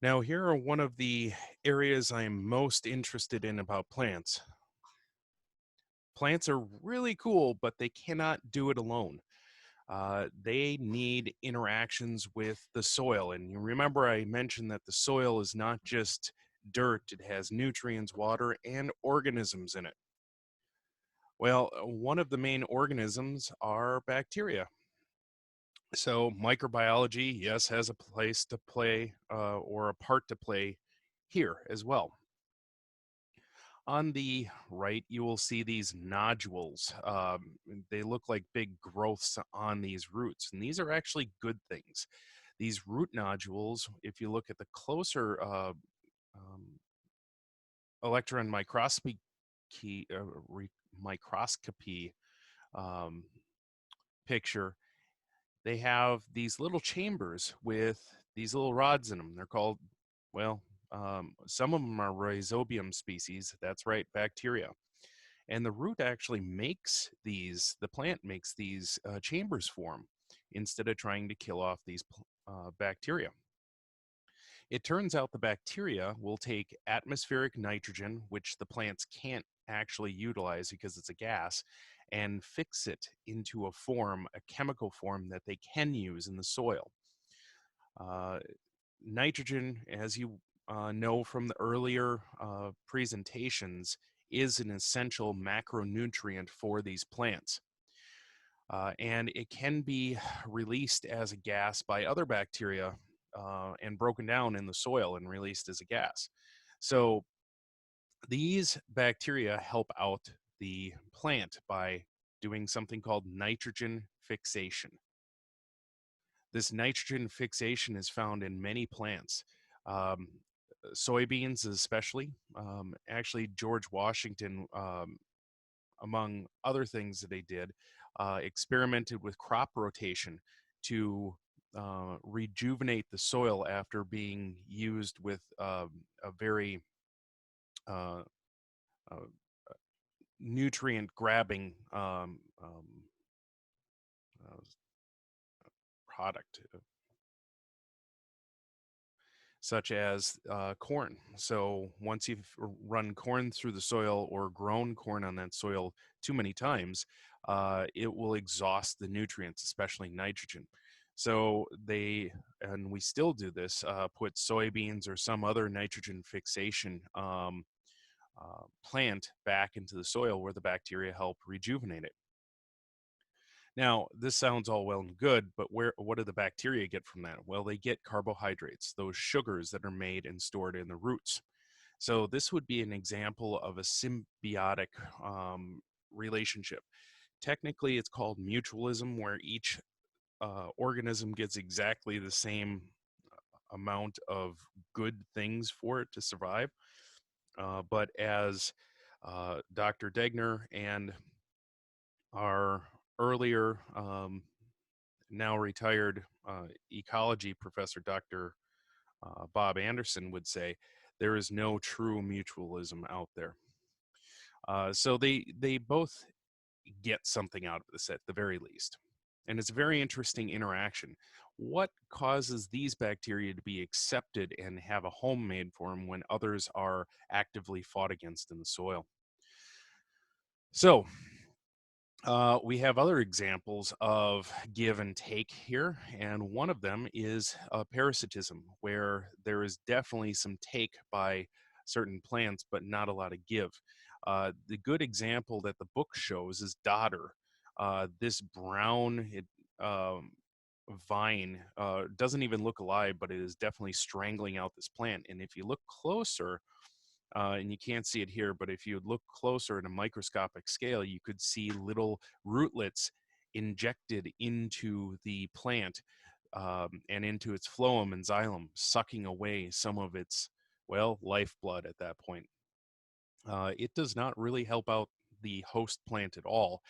Now, here are one of the areas I'm most interested in about plants. Plants are really cool, but they cannot do it alone. They need interactions with the soil. And you remember I mentioned that the soil is not just dirt, it has nutrients, water, and organisms in it. Well, one of the main organisms are bacteria. So, microbiology, yes, has a place to play or a part to play here as well. On the right, you will see these nodules. They look like big growths on these roots, and these are actually good things. These root nodules, if you look at the closer um, electron microscopy, key, microscopy um, picture, they have these little chambers with these little rods in them. They're called, well, some of them are rhizobium species. That's right, bacteria. And the root actually makes these, the plant makes these chambers form instead of trying to kill off these bacteria. It turns out the bacteria will take atmospheric nitrogen, which the plants can't actually utilize because it's a gas, and fix it into a form, a chemical form that they can use in the soil. Uh, Nitrogen, as you know from the earlier presentations, is an essential macronutrient for these plants. And it can be released as a gas by other bacteria and broken down in the soil and released as a gas. So these bacteria help out the plant by doing something called nitrogen fixation. This nitrogen fixation is found in many plants, um, soybeans especially. Actually, George Washington, among other things that they did, experimented with crop rotation to rejuvenate the soil after being used with a very uh, uh, nutrient grabbing uh, product, such as corn. So once you've run corn through the soil or grown corn on that soil too many times, it will exhaust the nutrients, especially nitrogen. So they, and we still do this, put soybeans or some other nitrogen fixation plant back into the soil where the bacteria help rejuvenate it. Now, this sounds all well and good, but what do the bacteria get from that? Well, they get carbohydrates, those sugars that are made and stored in the roots. So this would be an example of a symbiotic relationship. Technically, it's called mutualism, where each organism gets exactly the same amount of good things for it to survive. But as Dr. Degner and our earlier now retired ecology professor, Dr. Bob Anderson, would say, there is no true mutualism out there. So they both get something out of this at the very least. And it's a very interesting interaction. What causes these bacteria to be accepted and have a home made for them when others are actively fought against in the soil? So, we have other examples of give and take here, and one of them is parasitism, where there is definitely some take by certain plants, but not a lot of give. The good example that the book shows is dodder. This brown vine doesn't even look alive, but it is definitely strangling out this plant. And if you look closer, and you can't see it here, but if you look closer at a microscopic scale, you could see little rootlets injected into the plant and into its phloem and xylem, sucking away some of its, well, lifeblood at that point. It does not really help out the host plant at all.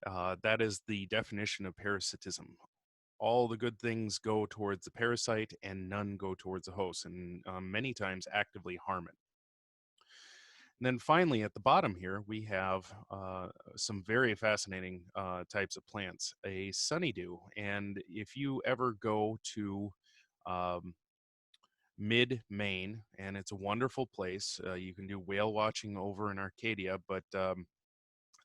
That is the definition of parasitism. All the good things go towards the parasite and none go towards the host, and many times actively harm it. And then finally, at the bottom here, we have some very fascinating types of plants, a sunnydew. And if you ever go to um, mid-Maine, and it's a wonderful place. You can do whale watching over in Arcadia, but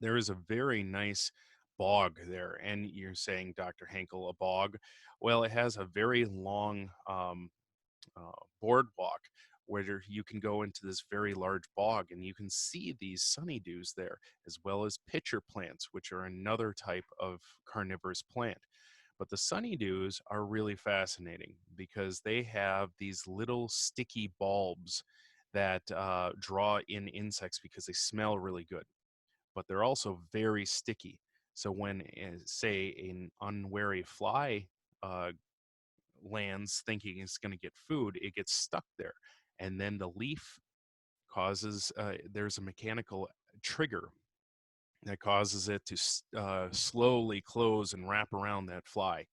there is a very nice bog there. And you're saying, Dr. Henkel, a bog? Well, it has a very long boardwalk where you can go into this very large bog and you can see these sunnydews there, as well as pitcher plants, which are another type of carnivorous plant. But the sunnydews are really fascinating because they have these little sticky bulbs that draw in insects because they smell really good, but they're also very sticky. So when, say, an unwary fly uh, lands thinking it's going to get food, it gets stuck there. And then the leaf causes, there's a mechanical trigger that causes it to slowly close and wrap around that fly.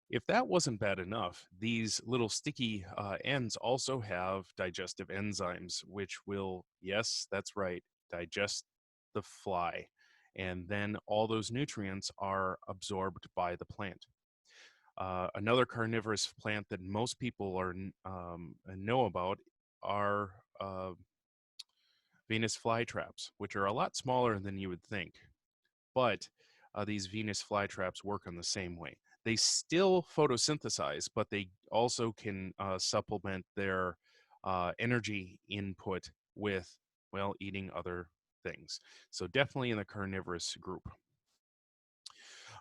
If that wasn't bad enough, these little sticky ends also have digestive enzymes, which will, yes, that's right, digest the fly. And then all those nutrients are absorbed by the plant. Another carnivorous plant that most people know about are Venus flytraps, which are a lot smaller than you would think. But these Venus flytraps work on the same way. They still photosynthesize, but they also can supplement their energy input with, well, eating other things. So definitely in the carnivorous group.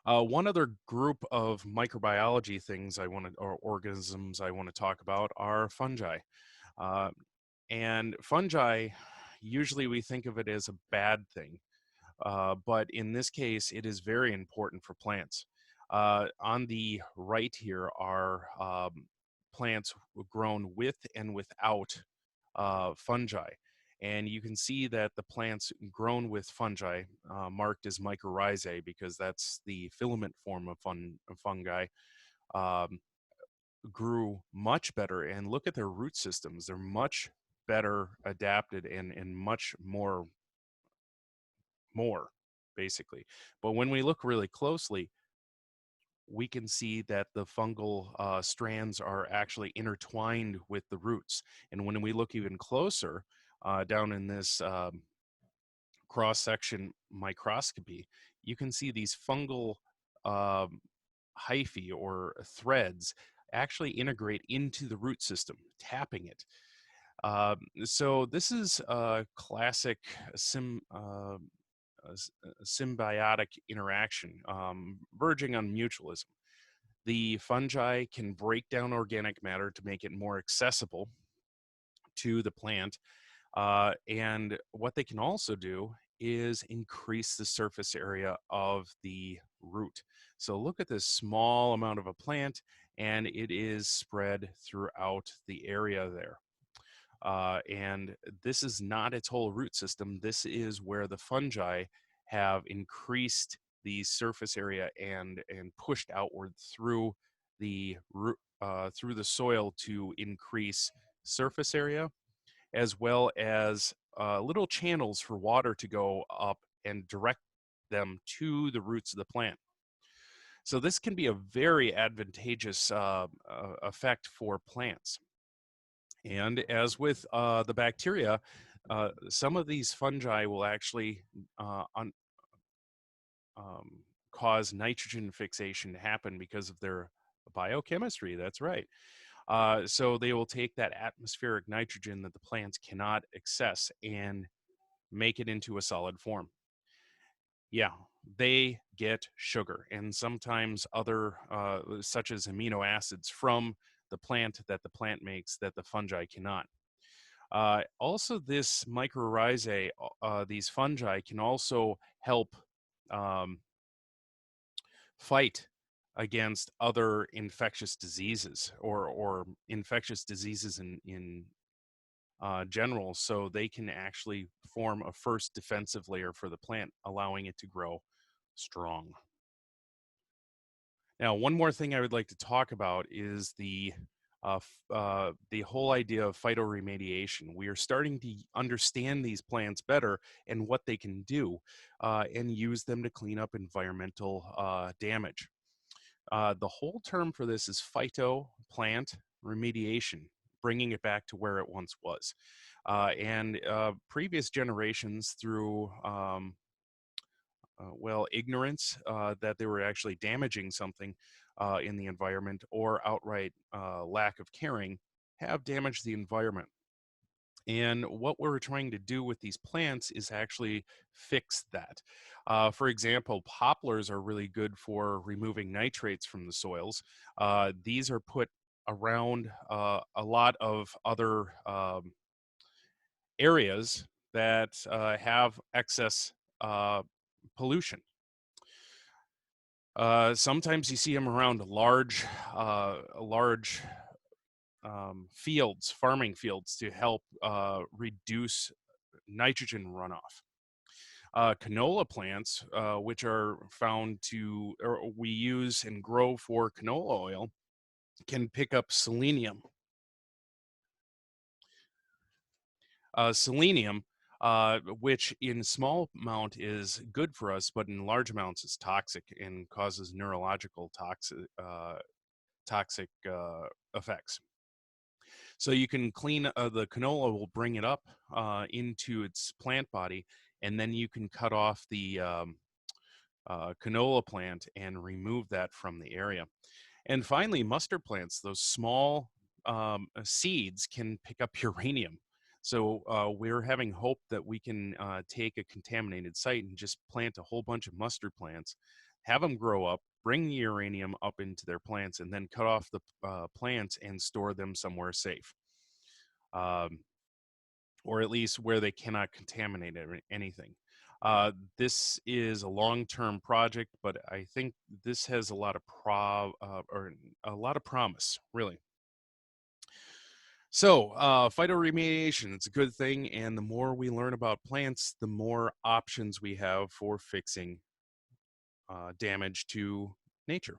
One other group of microbiology things or organisms I want to talk about are fungi. Uh, and fungi, usually we think of it as a bad thing, but in this case, it is very important for plants. On the right here are plants grown with and without fungi. And you can see that the plants grown with fungi, marked as mycorrhizae because that's the filament form of fungi, um, grew much better. And look at their root systems. They're much better adapted and much more, basically. But when we look really closely, we can see that the fungal strands are actually intertwined with the roots. And when we look even closer, down in this cross-section microscopy, you can see these fungal um, hyphae or threads actually integrate into the root system, tapping it. So this is a classic symbiotic interaction, verging on mutualism. The fungi can break down organic matter to make it more accessible to the plant. And what they can also do is increase the surface area of the root. So look at this small amount of a plant, and it is spread throughout the area there. And this is not its whole root system. This is where the fungi have increased the surface area and pushed outward through through the soil to increase surface area, as well as little channels for water to go up and direct them to the roots of the plant. So this can be a very advantageous effect for plants. And as with the bacteria, some of these fungi will actually um, cause nitrogen fixation to happen because of their biochemistry. That's right. So they will take that atmospheric nitrogen that the plants cannot access and make it into a solid form. Yeah, they get sugar and sometimes other, such as amino acids from the plant that the plant makes that the fungi cannot. Also, this mycorrhizae, these fungi can also help um, fight against other infectious diseases or infectious diseases in general. So they can actually form a first defensive layer for the plant, allowing it to grow strong. Now, one more thing I would like to talk about is the whole idea of phytoremediation. We are starting to understand these plants better and what they can do, and use them to clean up environmental damage. The whole term for this is phyto plant remediation. bringing it back to where it once was. And previous generations, through well, ignorance that they were actually damaging something in the environment, or outright lack of caring, have damaged the environment. And what we're trying to do with these plants is actually fix that. For example, poplars are really good for removing nitrates from the soils. These are put around a lot of other areas that have excess pollution. Sometimes you see them around large fields, farming fields, to help reduce nitrogen runoff. Canola plants, which are found to, or we use and grow for canola oil, can pick up selenium. Selenium, which in small amount is good for us, but in large amounts is toxic and causes neurological toxic effects. So you can clean the canola will bring it up into its plant body, and then you can cut off the canola plant and remove that from the area. And finally, mustard plants, those small seeds can pick up uranium. So we're having hope that we can take a contaminated site and just plant a whole bunch of mustard plants, have them grow up, bring the uranium up into their plants, and then cut off the plants and store them somewhere safe. Um, or at least where they cannot contaminate anything. This is a long-term project, but I think this has a lot of or a lot of promise, really. So, phytoremediation, it's a good thing, and the more we learn about plants, the more options we have for fixing damage to nature.